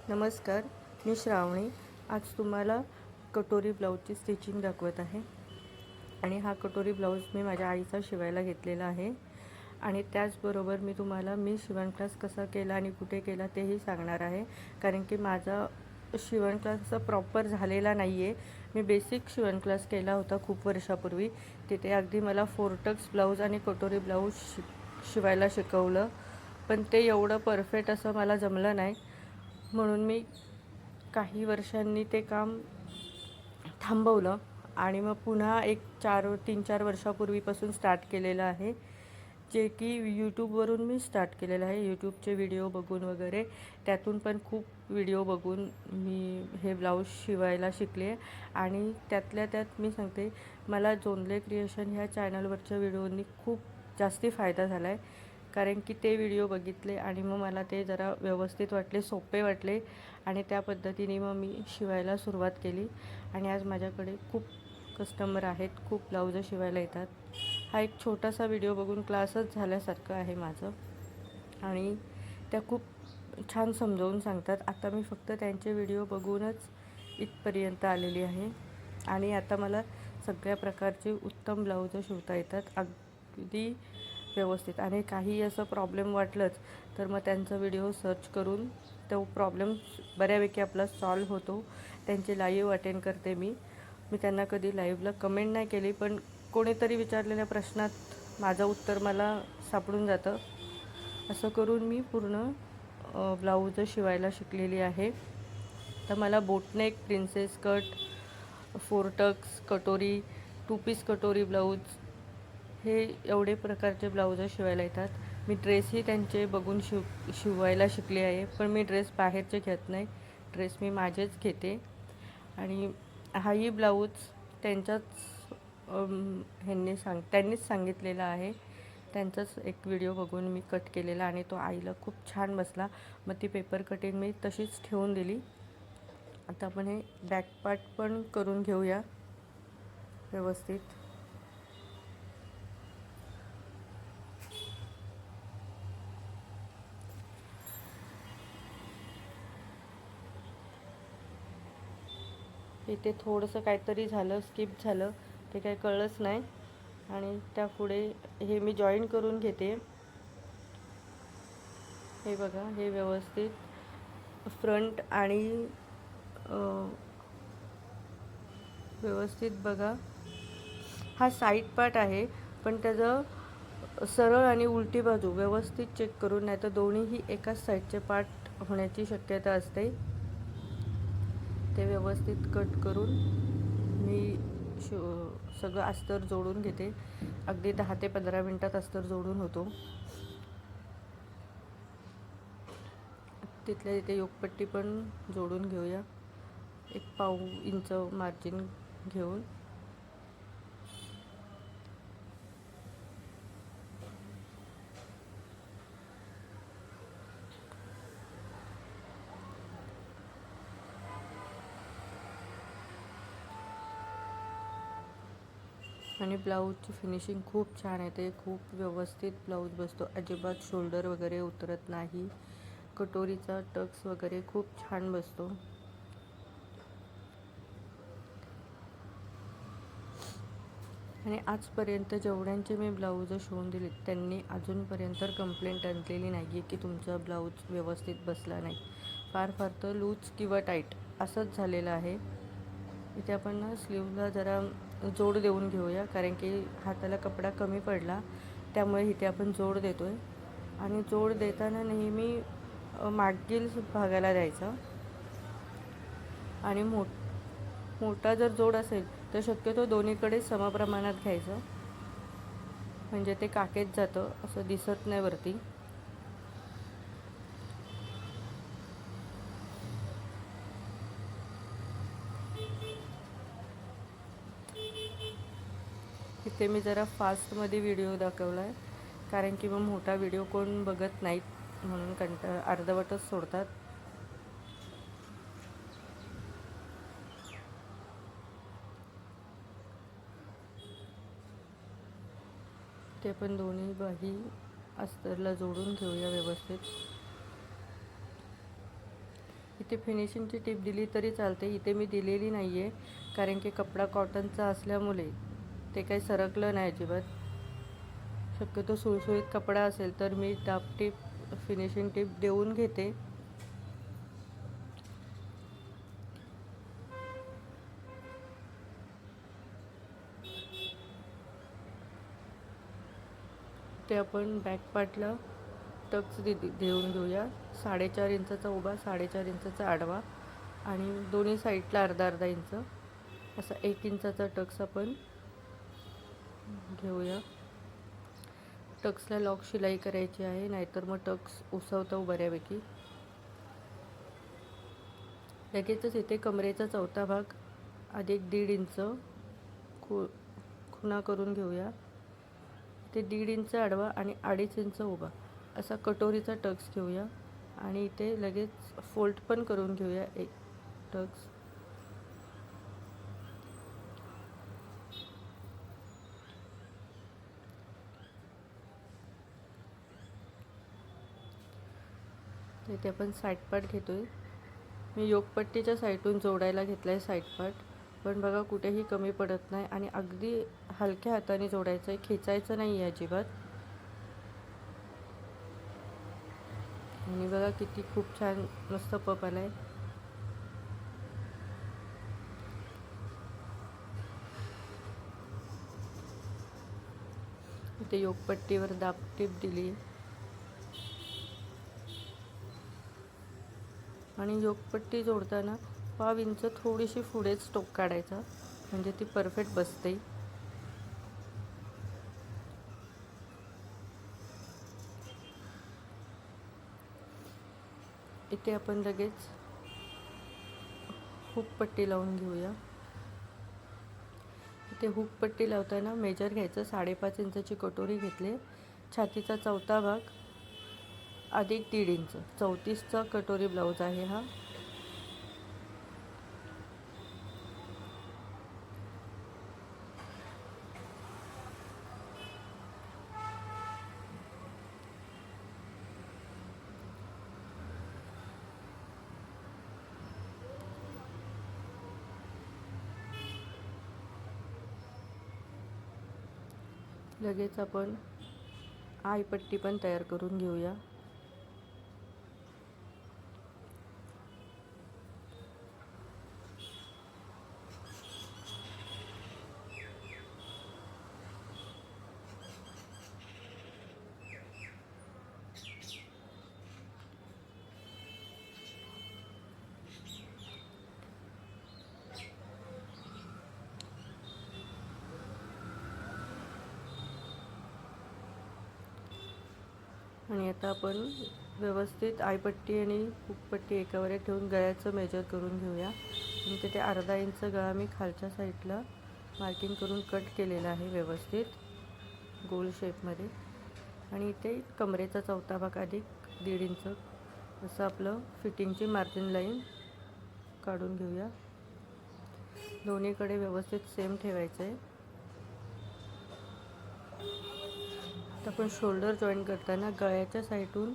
नमस्कार, मी श्रावणी. आज तुम्हाला कटोरी ब्लाऊजची स्टिचिंग दाखवत आहे. आणि हा कटोरी ब्लाऊज मी माझ्या आईचा शिवायला घेतलेला आहे. आणि त्याचबरोबर मी तुम्हाला शिवण क्लास कसा केला आणि कुठे केला तेही सांगणार आहे. कारण की माझा शिवण क्लास असा प्रॉपर झालेला नाही आहे. मी बेसिक शिवण क्लास केला होता खूप वर्षापूर्वी. तिथे अगदी मला 4 टक्स ब्लाऊज आणि कटोरी ब्लाऊज शिवायला शिकवलं. पण ते एवढं परफेक्ट असं मला जमलं नाही. म्हणून मी काही वर्षांनी ते काम थांबवलं आणि मग पुन्हा एक 3-4 वर्षापूर्वीपासून स्टार्ट केलेलं आहे, जे की यूट्यूबवरून मी स्टार्ट केलेलं आहे. यूट्यूबचे व्हिडिओ बघून वगैरे, त्यातून पण खूप व्हिडिओ बघून मी हे ब्लाऊज शिवायला शिकले. आणि त्यातल्या त्यात मी सांगते, मला जोंधळे क्रिएशन ह्या चॅनलवरच्या व्हिडिओनी खूप जास्ती फायदा झाला आहे. कारण की ते व्हिडिओ बघितले आणि मग मला ते जरा व्यवस्थित वाटले, सोपे वाटले आणि त्या पद्धतीने मग मी शिवायला सुरुवात केली. आणि आज माझ्याकडे खूप कस्टमर आहेत, खूप ब्लाऊजं शिवायला येतात. हा एक छोटासा व्हिडिओ बघून क्लासच झाल्यासारखं आहे माझं. आणि त्या खूप छान समजावून सांगतात. आता मी फक्त त्यांचे व्हिडिओ बघूनच इथपर्यंत आलेली आहे. आणि आता मला सगळ्या प्रकारचे उत्तम ब्लाऊजं शिवता येतात, अगदी व्यवस्थित. आणि काही असं प्रॉब्लेम वाटलंच तर मग त्यांचा व्हिडिओ सर्च करून तो प्रॉब्लेम बऱ्यापैकी आपला सॉल्व होतो. त्यांचे लाईव्ह अटेंड करते मी. त्यांना कधी लाईव्हला कमेंट नाही केली, पण कोणीतरी विचारलेल्या प्रश्नात माझं उत्तर मला सापडून जातं. असं करून मी पूर्ण ब्लाऊज शिवायला शिकलेली आहे. तर मला बोटनेक, प्रिन्सेस कट, 4 टक्स कटोरी, 2 पीस कटोरी ब्लाऊज, हे एवढे प्रकारचे ब्लाऊज शिवायला येतात. मी ड्रेसही त्यांचे बघून शिवायला शिकले आहे. पण मी ड्रेस बाहेरचे घेत नाही, ड्रेस मी माझेच घेते. आणि हाही ब्लाऊज त्यांनीच सांगितलेला आहे. त्यांचाच एक व्हिडिओ बघून मी कट केलेला आणि तो आईला खूप छान बसला. मग ती पेपर कटिंग मी तशीच ठेवून दिली. आता आपण हे बॅक पार्ट पण करून घेऊया व्यवस्थित. इथे थोडंसं काहीतरी झालं, स्किप झालं, ते काही कळलंच नाही. आणि त्यापुढे हे मी जॉईन करून घेते. हे बघा, हे व्यवस्थित फ्रंट आणि व्यवस्थित बघा, हा साईड पार्ट आहे, पण त्याचं सरळ आणि उलटी बाजू व्यवस्थित चेक करून, नाही तर दोन्हीही एकाच साईडचे पार्ट होण्याची शक्यता असते. ते व्यवस्थित कट करून मी सगळं अस्तर जोडून घेते. अगदी 10 ते 15 मिनटात अस्तर जोडून होतो. तिथल्या तिथे योगपट्टी पण जोडून घेऊया, 1 इंच मार्जिन घेऊन. आणि ब्लाऊजची फिनिशिंग खूप छान येते, खूप व्यवस्थित ब्लाऊज बसतो, अजिबात शोल्डर वगैरे उतरत नाही. कटोरीचा टक्स वगैरे खूप छान बसतो. आणि आजपर्यंत जेवढ्यांचे मी ब्लाऊज शिवून दिले, त्यांनी अजूनपर्यंत कंप्लेंट आणलेली नाही आहे की तुमचा ब्लाऊज व्यवस्थित बसला नाही. फार तर लूज किंवा टाईट असंच झालेलं आहे. इथे आपण ना स्लीवला जरा जोड देऊन घेऊया, कारण की हाताला कपडा कमी पडला, त्यामुळे इथे आपण जोड देतो आहे. आणि जोड देताना नेहमी मागील भागाला द्यायचा. आणि मोठा जर जोड असेल तर शक्यतो दोन्हीकडे समप्रमाणात घ्यायचं, म्हणजे ते काकेत जातं, असं दिसत नाही वरती. इथे मी जरा फास्टमध्ये व्हिडिओ दाखवला आहे, कारण की मग मोठा व्हिडिओ कोण बघत नाहीत, म्हणून अर्धवटच सोडतात. ते पण दोन्ही बाही अस्तरला जोडून घेऊया व्यवस्थित. इथे फिनिशिंगची टिप दिली तरी चालते, इथे मी दिलेली नाही आहे, कारण की कपडा कॉटनचा असल्यामुळे ते काही सरकलं नाही अजिबात. शक्यतो सुळसुळीत कपडा असेल तर मी डाब टिप, फिनिशिंग टिप देऊन घेते. ते आपण बॅक पार्टला टक्स देऊन घेऊया. 4.5 इंचाचा उभा, 4.5 इंचाचा आडवा आणि दोन्ही साईडला अर्धा अर्धा इंच असा 1 इंचाचा टक्स आपण घेऊया. टक्सला लॉक शिलाई करायची आहे, नाहीतर मग टक्स उसवतो बऱ्यापैकी. लगेचच इथे कमरेचा चौथा भाग अधिक 1.5 इंच खुणा करून घेऊया. ते 1.5 इंच आडवा आणि 2.5 इंच उभा असा कटोरीचा टक्स घेऊया आणि इथे लगेच फोल्ड पण करून घेऊया एक टक्स. इथे आपण साईड पार्ट घेतोय. मी योगपट्टीच्या साईडून जोडायला घेतला आहे साईड पार्ट, पण बघा कुठेही कमी पडत नाही आणि अगदी हलक्या हाताने जोडायचं आहे, खेचायचं नाही आहे अजिबात. आणि बघा किती खूप छान मस्त पप आला आहे. इथे योगपट्टीवर दाब टिप दिली आणि योगपट्टी जोडताना 1/2 इंच थोडीशी पुढेच टोक काढायचा, म्हणजे ती परफेक्ट बसते. इथे आपण लगेच हुक पट्टी लावून घेऊया. इथे हुक पट्टी लावताना मेजर घ्यायचं. 5.5 इंचाची कटोरी घेतली. छातीचा चौथा भाग अधिक 1.5 इंच, 34चा कटोरी ब्लाऊज आहे हा. लगेच आपण आईपट्टी पण तयार करून घेऊया. आणि आता आपण व्यवस्थित आईपट्टी आणि हुकपट्टी एकावर एक ठेवून गळ्याचं मेजर करून घेऊया. आणि तिथे अर्धा इंच गळा मी खालच्या साईडला मार्किंग करून कट केलेला आहे व्यवस्थित गोल शेपमध्ये. आणि इथे कमरेचा चौथा भाग अधिक 1.5 इंच असं आपलं फिटिंगची मार्जिन लाईन काढून घेऊया. दोन्हीकडे व्यवस्थित सेम ठेवायचं आहे. आपण शोल्डर जॉईन करताना गळ्याच्या साईडून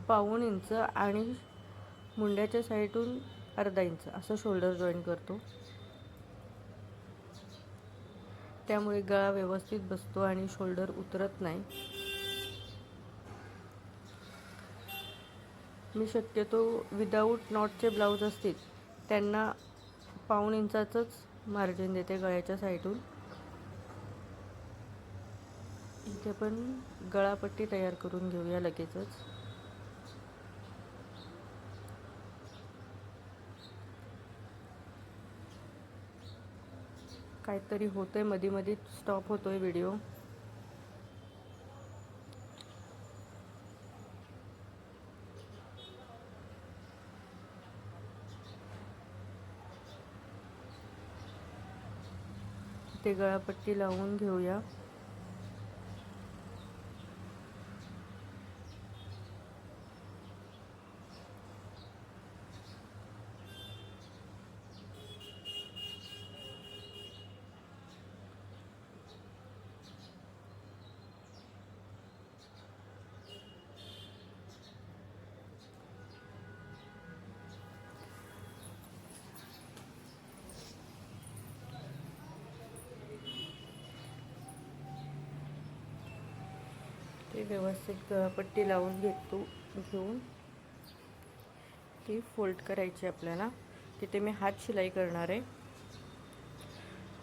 1/2 इंच आणि मुंड्याच्या साईडून अर्धा इंच असं शोल्डर जॉईन करतो. त्यामुळे गळा व्यवस्थित बसतो आणि शोल्डर उतरत नाही. मी शक्यतो विदाऊट नॉटचे ब्लाऊज असतील त्यांना 1/2 इंचाचंच मार्जिन देते गळ्याच्या साईडून. इथे पण गळापट्टी तयार करून घेऊया लगेचच. काहीतरी होतंय, मध्ये मध्ये स्टॉप होतोय व्हिडिओ. इथे गळापट्टी लावून घेऊया. व्यवस्थित पट्टी लावून घेऊन ती फोल्ड करायची आपल्याला. तिथे मी हात शिलाई करणार आहे.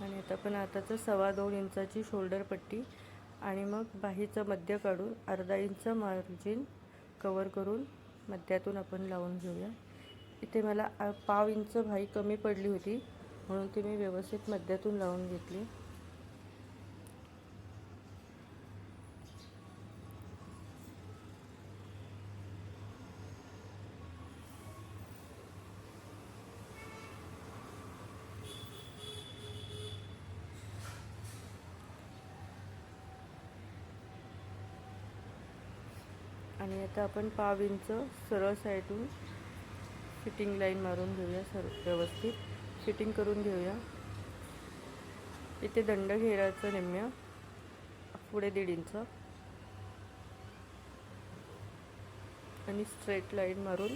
आणि आता पण आताचं 2.25 इंचाची शोल्डर पट्टी आणि मग बाहीचं मध्य काढून अर्धा इंच मार्जिन कवर करून मध्यातून आपण लावून घेऊया. इथे मला 1/2 इंच बाही कमी पडली होती म्हणून ती मी व्यवस्थित मध्यातून लावून घेतली. आणि आता आपण 1/2 इंच सरळ साईडून फिटिंग लाईन मारून घेऊया. व्यवस्थित फिटिंग करून घेऊया. इथे दंड घेराचं निम्म्या पुढे 1.5 इंच आणि स्ट्रेट लाईन मारून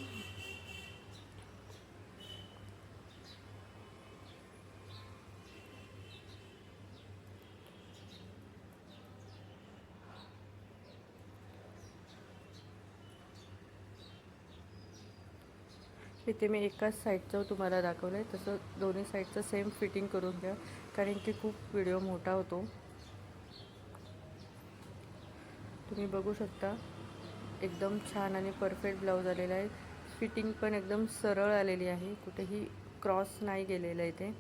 इथे मी एकाच साईडचं तुम्हाला दाखवलं आहे. तसं दोन्ही साईडचं सेम फिटिंग करून घ्या कारण की खूप व्हिडिओ मोठा होतो. तुम्ही बघू शकता एकदम छान आणि परफेक्ट ब्लाऊज आलेला आहे. फिटिंग पण एकदम सरळ आलेली आहे. कुठेही क्रॉस नाही गेलेलं आहे ते.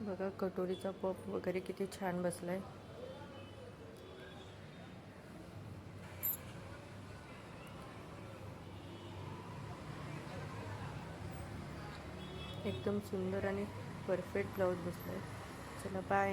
बघा कटोरीचा पफ वगैरे किती छान बसलाय. एकदम सुंदर आणि परफेक्ट ब्लाऊज बसलाय. चला बाय.